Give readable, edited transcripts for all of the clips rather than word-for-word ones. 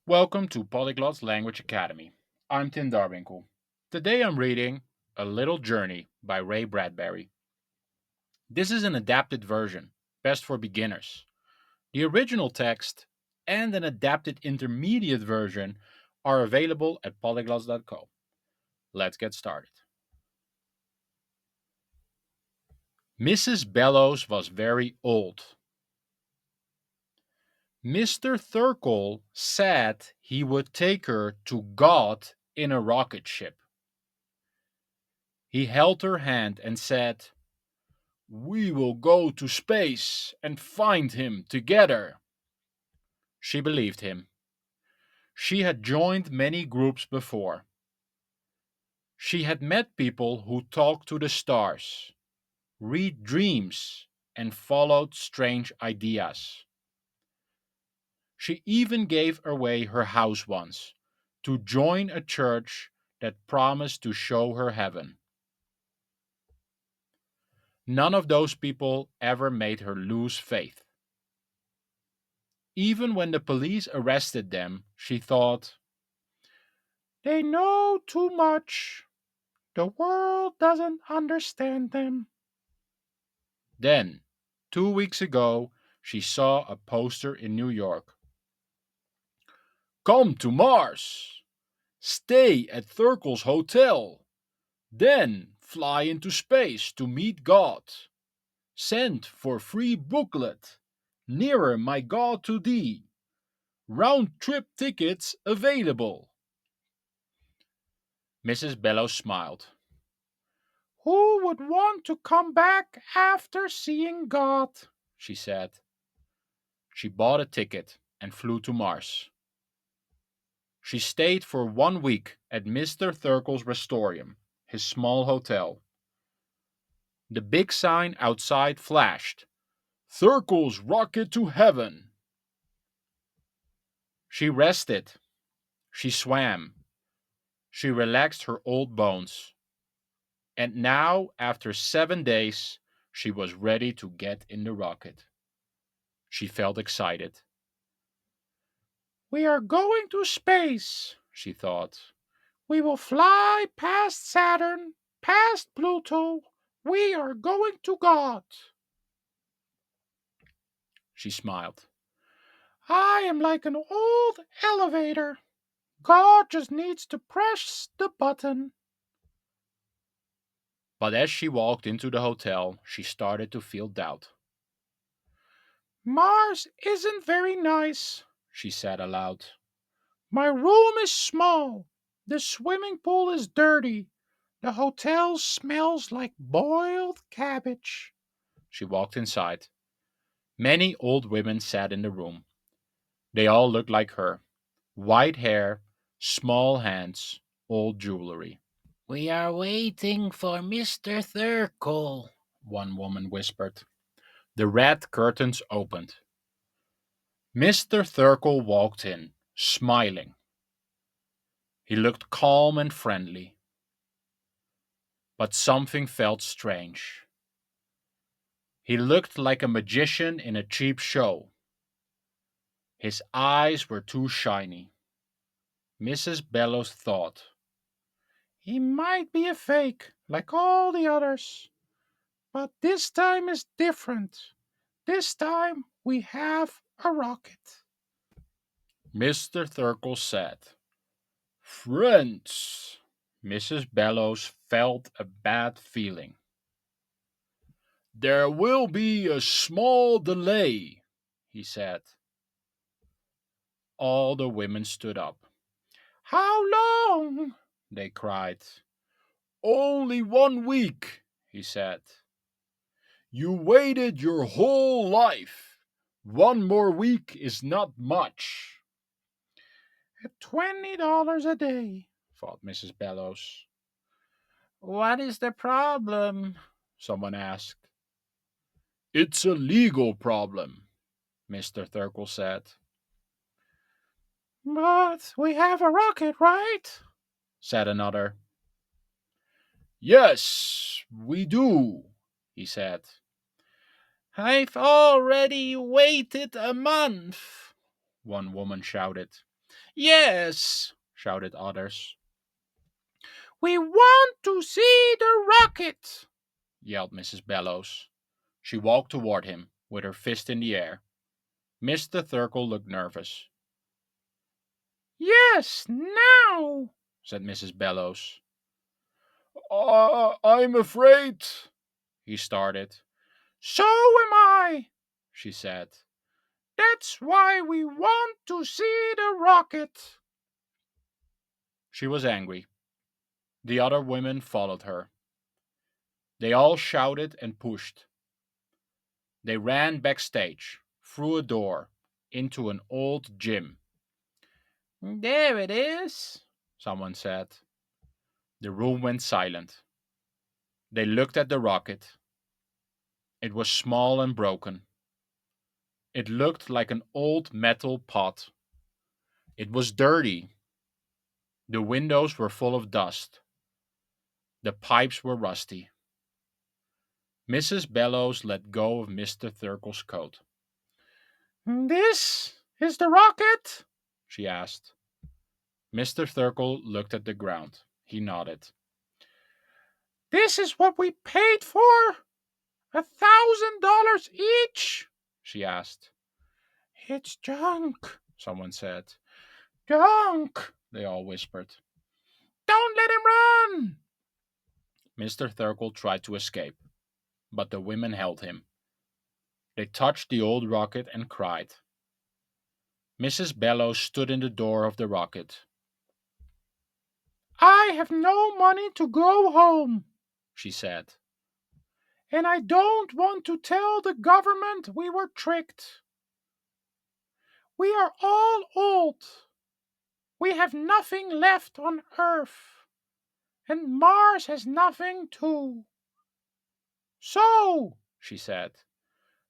Welcome to Polyglots Language Academy. I'm Tim Darwinkle. Today I'm reading A Little Journey by Ray Bradbury. This is an adapted version, best for beginners. The original text and an adapted intermediate version are available at Polyglots.CO. Let's get started. Mrs. Bellows was very old. Mr. Thurkle said he would take her to God in a rocket ship. He held her hand and said, "We will go to space and find him together." She believed him. She had joined many groups before. She had met people who talked to the stars, read dreams, and followed strange ideas. She even gave away her house once to join a church that promised to show her heaven. None of those people ever made her lose faith. Even when the police arrested them, she thought, "They know too much. The world doesn't understand them." Then, 2 weeks ago, she saw a poster in New York. "Come to Mars. Stay at Thurkle's Hotel. Then fly into space to meet God. Send for free booklet. Nearer my God to thee. Round trip tickets available." Mrs. Bellows smiled. "Who would want to come back after seeing God?" she said. She bought a ticket and flew to Mars. She stayed for 1 week at Mr. Thurkle's Restorium, his small hotel. The big sign outside flashed, "Thurkle's Rocket to Heaven." She rested. She swam. She relaxed her old bones. And now, after 7 days, she was ready to get in the rocket. She felt excited. "We are going to space," she thought. "We will fly past Saturn, past Pluto. We are going to God." She smiled. "I am like an old elevator. God just needs to press the button." But as she walked into the hotel, she started to feel doubt. "Mars isn't very nice," she said aloud. "My room is small. The swimming pool is dirty. The hotel smells like boiled cabbage." She walked inside. Many old women sat in the room. They all looked like her. White hair, small hands, old jewelry. "We are waiting for Mr. Thurkle," one woman whispered. The red curtains opened. Mr. Thurkle walked in, smiling. He looked calm and friendly. But something felt strange. He looked like a magician in a cheap show. His eyes were too shiny. Mrs. Bellows thought, "He might be a fake, like all the others. But this time is different. This time we have a rocket." Mr. Thurkle said, "Friends." Mrs. Bellows felt a bad feeling. "There will be a small delay," he said. All the women stood up. "How long?" they cried. "Only 1 week," he said. "You waited your whole life. 1 more week is not much." "At $20 a day," thought Mrs. Bellows. "What is the problem?" someone asked. "It's a legal problem," Mr. Thurkle said. "But we have a rocket, right?" said another. "Yes, we do," he said. "I've already waited a month," one woman shouted. Yes, shouted others. We want to see the rocket, yelled Mrs. Bellows. She walked toward him with her fist in the air. Mr. Thurkle looked nervous. Yes, now, said Mrs. Bellows. I'm afraid, he started. So am I, she said. That's why we want to see the rocket. She was angry. The other women followed her. They all shouted and pushed. They ran backstage, through a door, into an old gym. There it is, someone said. The room went silent. They looked at the rocket. It was small and broken. It looked like an old metal pot. It was dirty. The windows were full of dust. The pipes were rusty. Mrs. Bellows let go of Mr. Thurkle's coat. This is the rocket? She asked. Mr. Thurkle looked at the ground. He nodded. This is what we paid for? $1,000 each? She asked. It's junk, someone said. Junk, they all whispered. Don't let him run! Mr. Thurkle tried to escape, but the women held him. They touched the old rocket and cried. Mrs. Bellows stood in the door of the rocket. I have no money to go home, she said. And I don't want to tell the government we were tricked. We are all old. We have nothing left on Earth. And Mars has nothing too. So, she said,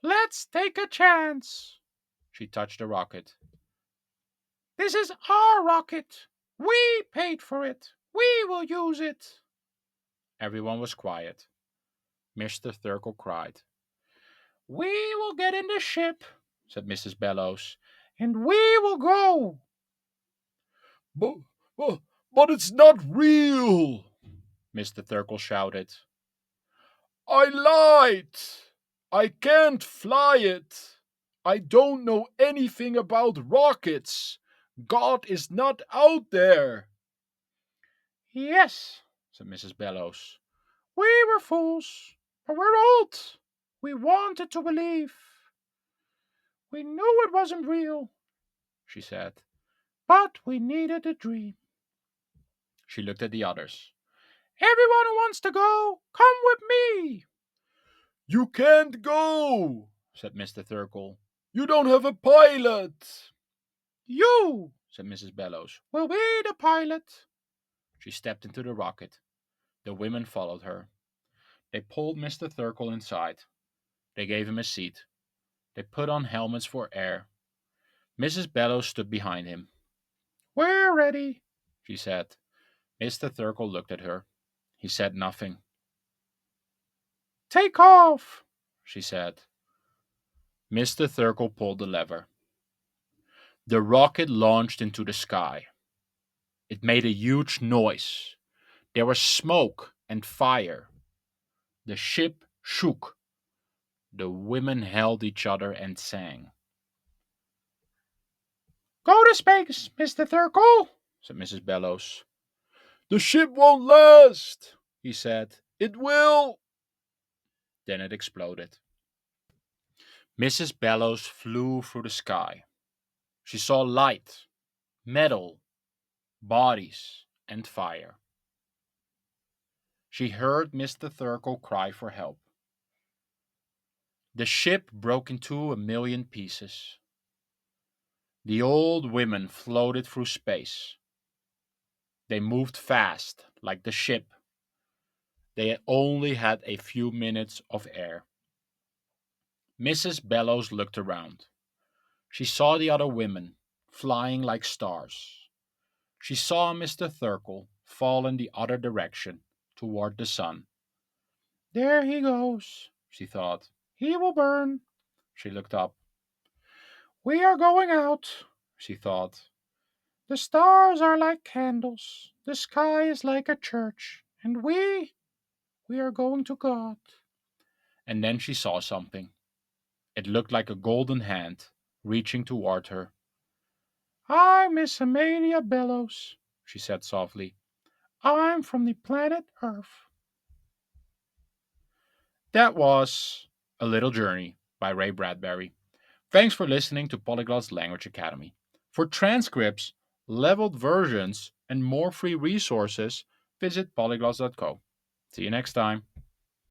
let's take a chance. She touched the rocket. This is our rocket. We paid for it. We will use it. Everyone was quiet. Mr. Thurkle cried. We will get in the ship, said Mrs. Bellows, and we will go. But, but, but it's not real, Mr. Thurkle shouted. I lied. I can't fly it. I don't know anything about rockets. God is not out there. Yes, said Mrs. Bellows. We were fools, but we're old. We wanted to believe. We knew it wasn't real, she said, but we needed a dream. She looked at the others. Everyone who wants to go, come with me. You can't go, said Mr. Thurkle. You don't have a pilot. You, said Mrs. Bellows, will be the pilot. She stepped into the rocket. The women followed her. They pulled Mr. Thurkle inside. They gave him a seat. They put on helmets for air. Mrs. Bellows stood behind him. We're ready, she said. Mr. Thurkle looked at her. He said nothing. Take off, she said. Mr. Thurkle pulled the lever. The rocket launched into the sky. It made a huge noise. There was smoke and fire. The ship shook. The women held each other and sang. Go to space, Mr. Thurkle, said Mrs. Bellows. The ship won't last, he said. It will. Then it exploded. Mrs. Bellows flew through the sky. She saw light, metal, bodies, and fire. She heard Mr. Thurkle cry for help. The ship broke into a million pieces. The old women floated through space. They moved fast, like the ship. They only had a few minutes of air. Mrs. Bellows looked around. She saw the other women, flying like stars. She saw Mr. Thurkle fall in the other direction, toward the sun. There he goes, she thought. He will burn. She looked up. We are going out, she thought. The stars are like candles, the sky is like a church, and we are going to God. And then she saw something. It looked like a golden hand reaching toward her. I'm Miss Amelia Bellows, she said softly. I'm from the planet Earth. That was A Little Journey by Ray Bradbury. Thanks for listening to Polyglot's Language Academy. For transcripts, leveled versions, and more free resources, visit Polyglots.co. See you next time.